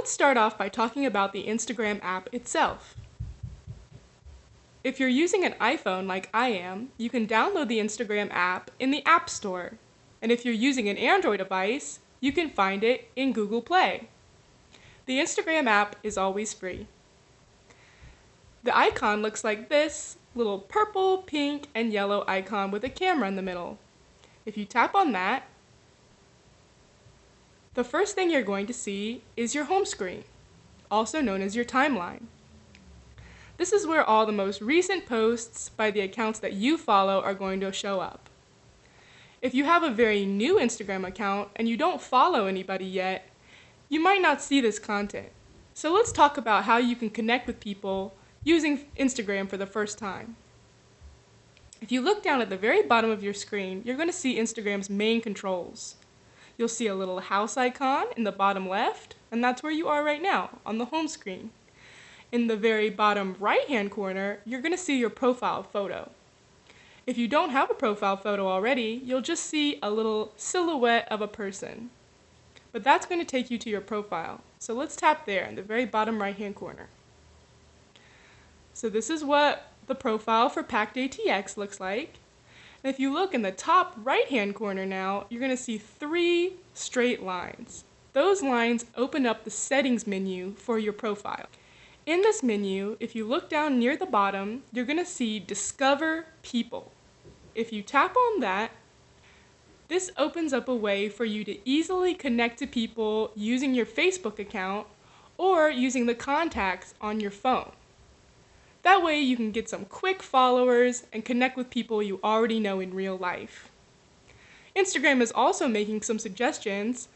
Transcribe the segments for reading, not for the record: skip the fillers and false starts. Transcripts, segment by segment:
let's start off by talking about the Instagram app itself. If you're using an iPhone like I am, you can download the Instagram app in the App Store. And if you're using an Android device, you can find it in Google Play. The Instagram app is always free. The icon looks like this little purple, pink, and yellow icon with a camera in the middle. If you tap on that, the first thing you're going to see is your home screen, also known as your timeline. This is where all the most recent posts by the accounts that you follow are going to show up. If you have a very new Instagram account and you don't follow anybody yet, you might not see this content. So let's talk about how you can connect with people using Instagram for the first time. If you look down at the very bottom of your screen, you're going to see Instagram's main controls. You'll see a little house icon in the bottom left, and that's where you are right now, on the home screen. In the very bottom right-hand corner, you're going to see your profile photo. If you don't have a profile photo already, you'll just see a little silhouette of a person. But that's going to take you to your profile. So let's tap there in the very bottom right-hand corner. So this is what the profile for PackedATX looks like. And if you look in the top right-hand corner now, you're going to see 3 straight lines. Those lines open up the settings menu for your profile. In this menu, if you look down near the bottom, you're going to see Discover People. If you tap on that, this opens up a way for you to easily connect to people using your Facebook account or using the contacts on your phone. That way you can get some quick followers and connect with people you already know in real life. Instagram is also making some suggestions,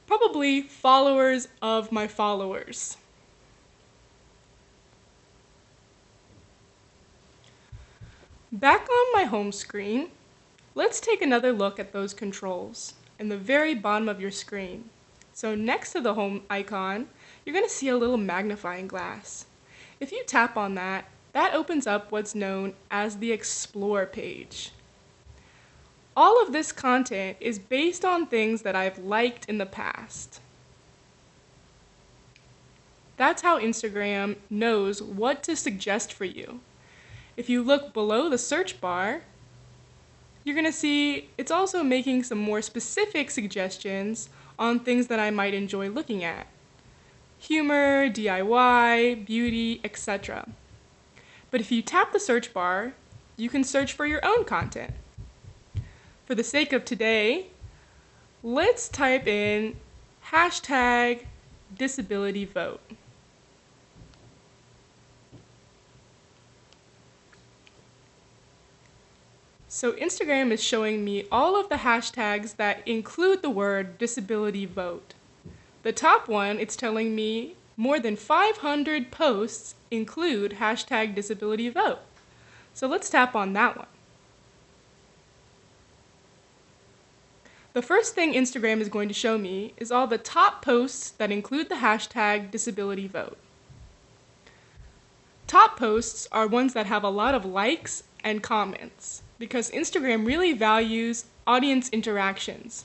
probably followers of my followers. Back on my home screen, let's take another look at those controls in the very bottom of your screen. So next to the home icon, you're going to see a little magnifying glass. If you tap on that, that opens up what's known as the Explore page. All of this content is based on things that I've liked in the past. That's how Instagram knows what to suggest for you. If you look below the search bar, you're going to see it's also making some more specific suggestions on things that I might enjoy looking at. Humor, DIY, beauty, etc. But if you tap the search bar, you can search for your own content. For the sake of today, let's type in #DisabilityVote. So Instagram is showing me all of the hashtags that include the word disability vote. The top one, it's telling me more than 500 posts include #DisabilityVote. So let's tap on that one. The first thing Instagram is going to show me is all the top posts that include the #DisabilityVote. Top posts are ones that have a lot of likes and comments because Instagram really values audience interactions.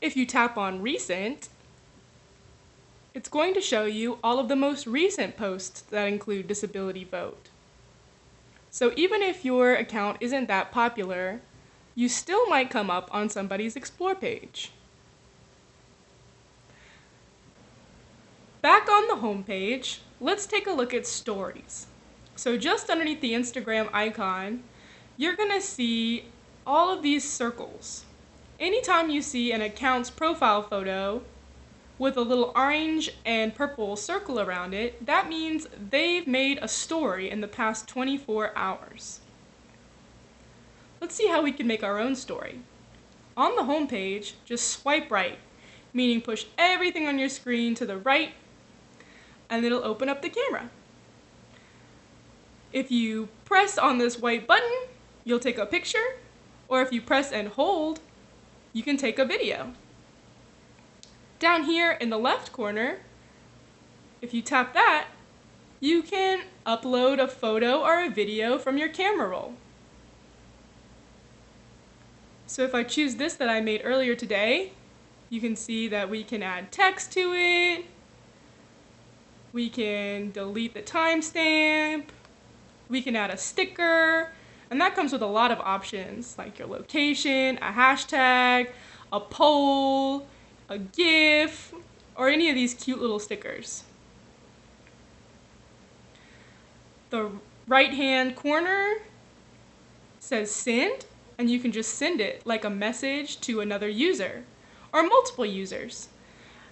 If you tap on Recent, it's going to show you all of the most recent posts that include disability vote. So even if your account isn't that popular, you still might come up on somebody's Explore page. Back on the home page, let's take a look at Stories. So just underneath the Instagram icon, you're going to see all of these circles. Anytime you see an account's profile photo with a little orange and purple circle around it, that means they've made a story in the past 24 hours. Let's see how we can make our own story. On the home page, just swipe right, meaning push everything on your screen to the right, and it'll open up the camera. If you press on this white button, you'll take a picture, or if you press and hold, you can take a video. Down here in the left corner, if you tap that, you can upload a photo or a video from your camera roll. So if I choose this that I made earlier today, You can see that we can add text to it. We can delete the timestamp. We can add a sticker. And that comes with a lot of options, like your location, a hashtag, a poll, a GIF, or any of these cute little stickers. The right-hand corner says send, and you can just send it like a message to another user or multiple users.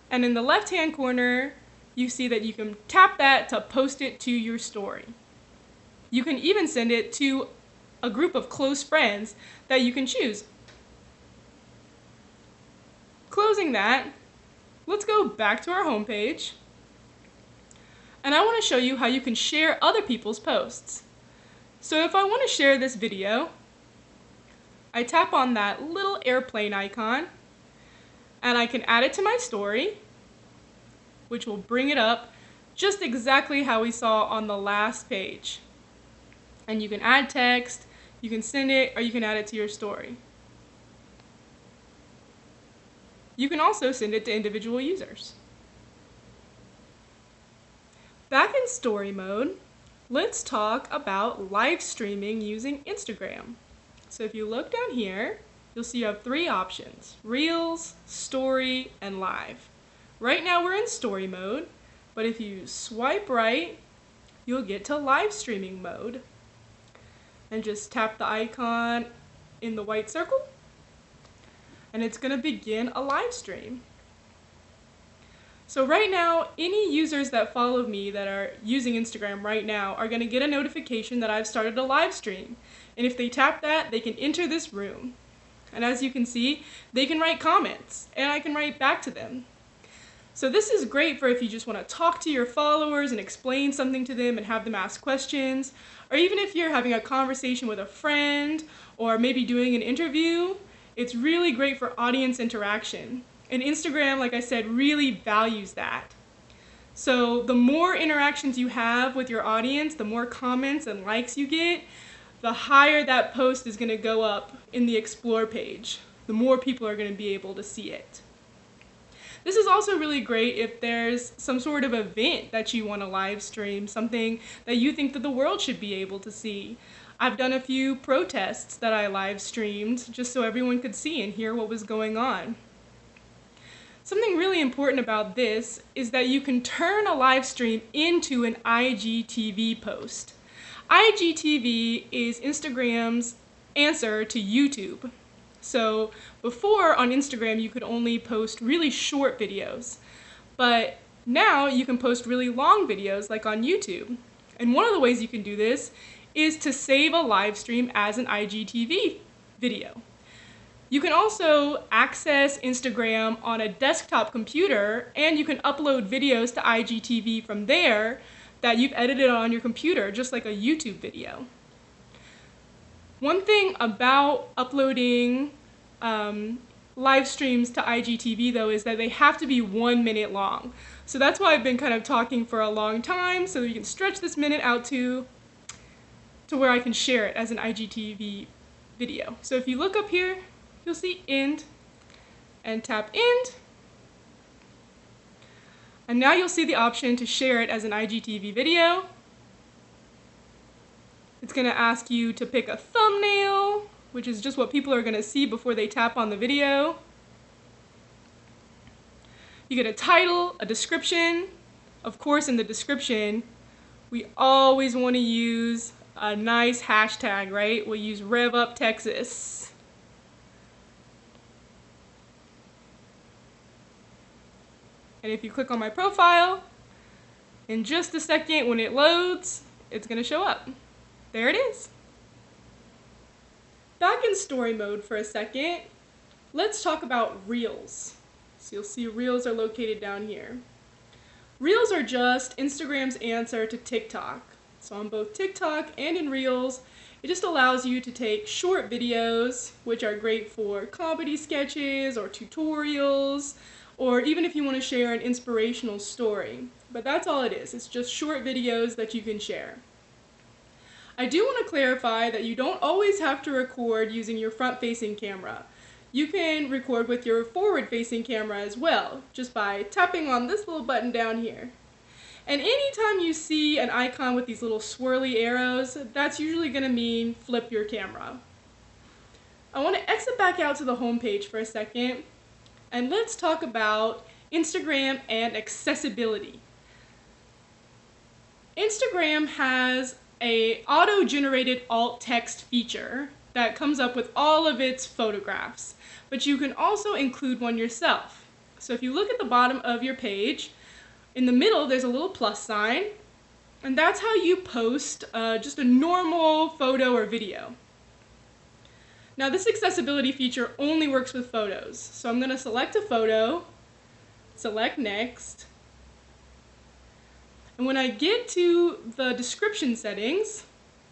And in the left-hand corner, you see that you can tap that to post it to your story. You can even send it to a group of close friends that you can choose. Closing that, let's go back to our home page. And I want to show you how you can share other people's posts. So if I want to share this video, I tap on that little airplane icon, and I can add it to my story, which will bring it up just exactly how we saw on the last page. And you can add text, you can send it, or you can add it to your story. You can also send it to individual users. Back in story mode, let's talk about live streaming using Instagram. So if you look down here, you'll see you have 3 options: Reels, Story, and Live. Right now we're in story mode, but if you swipe right, you'll get to live streaming mode. And just tap the icon in the white circle, and it's going to begin a live stream. So right now, any users that follow me that are using Instagram right now are going to get a notification that I've started a live stream. And if they tap that, they can enter this room. And as you can see, they can write comments, and I can write back to them. So this is great for if you just want to talk to your followers and explain something to them and have them ask questions, or even if you're having a conversation with a friend or maybe doing an interview. It's really great for audience interaction. And Instagram, like I said, really values that. So the more interactions you have with your audience, the more comments and likes you get, the higher that post is going to go up in the Explore page. The more people are going to be able to see it. This is also really great if there's some sort of event that you want to live stream, something that you think that the world should be able to see. I've done a few protests that I live streamed just so everyone could see and hear what was going on. Something really important about this is that you can turn a live stream into an IGTV post. IGTV is Instagram's answer to YouTube. So before on Instagram you could only post really short videos, but now you can post really long videos like on YouTube. And one of the ways you can do this is to save a live stream as an IGTV video. You can also access Instagram on a desktop computer, and you can upload videos to IGTV from there that you've edited on your computer, just like a YouTube video. One thing about uploading live streams to IGTV though is that they have to be 1 minute long. So that's why I've been kind of talking for a long time, so that you can stretch this minute out to where I can share it as an IGTV video. So if you look up here, you'll see end and tap end. And now you'll see the option to share it as an IGTV video. It's going to ask you to pick a thumbnail, which is just what people are going to see before they tap on the video. You get a title, a description. Of course, in the description, we always want to use a nice hashtag, right? We'll use RevUpTexas. And if you click on my profile, in just a second when it loads, it's going to show up. There it is. Back in story mode for a second, let's talk about Reels. So you'll see Reels are located down here. Reels are just Instagram's answer to TikTok. So on both TikTok and in Reels, it just allows you to take short videos, which are great for comedy sketches or tutorials, or even if you want to share an inspirational story. But that's all it is. It's just short videos that you can share. I do want to clarify that you don't always have to record using your front-facing camera. You can record with your forward-facing camera as well, just by tapping on this little button down here. And anytime you see an icon with these little swirly arrows, that's usually going to mean flip your camera. I want to exit back out to the home page for a second, and let's talk about Instagram and accessibility. Instagram has an auto-generated alt text feature that comes up with all of its photographs, but you can also include one yourself. So if you look at the bottom of your page, in the middle there's a little plus sign, and that's how you post just a normal photo or video. Now this accessibility feature only works with photos, so I'm going to select a photo, select next, and when I get to the description settings,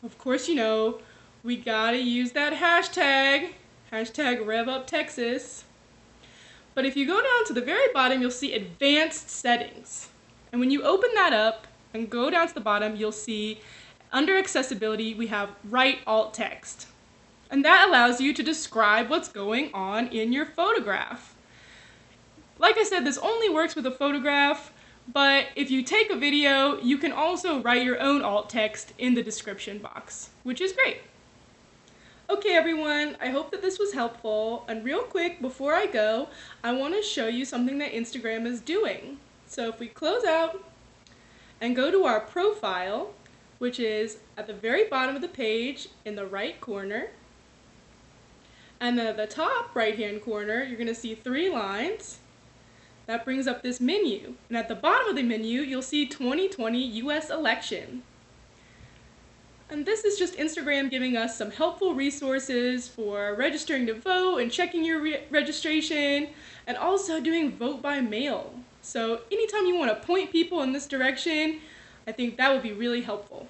of course you know we gotta use that hashtag RevUpTexas. But if you go down to the very bottom, you'll see advanced settings. And when you open that up and go down to the bottom, you'll see under accessibility, we have write alt text. And that allows you to describe what's going on in your photograph. Like I said, this only works with a photograph, but if you take a video, you can also write your own alt text in the description box, which is great. Okay everyone, I hope that this was helpful, and real quick before I go, I want to show you something that Instagram is doing. So if we close out and go to our profile, which is at the very bottom of the page in the right corner, and then at the top right hand corner you're going to see 3 lines. That brings up this menu, and at the bottom of the menu you'll see 2020 US election. And this is just Instagram giving us some helpful resources for registering to vote and checking your registration, and also doing vote by mail. So anytime you want to point people in this direction, I think that would be really helpful.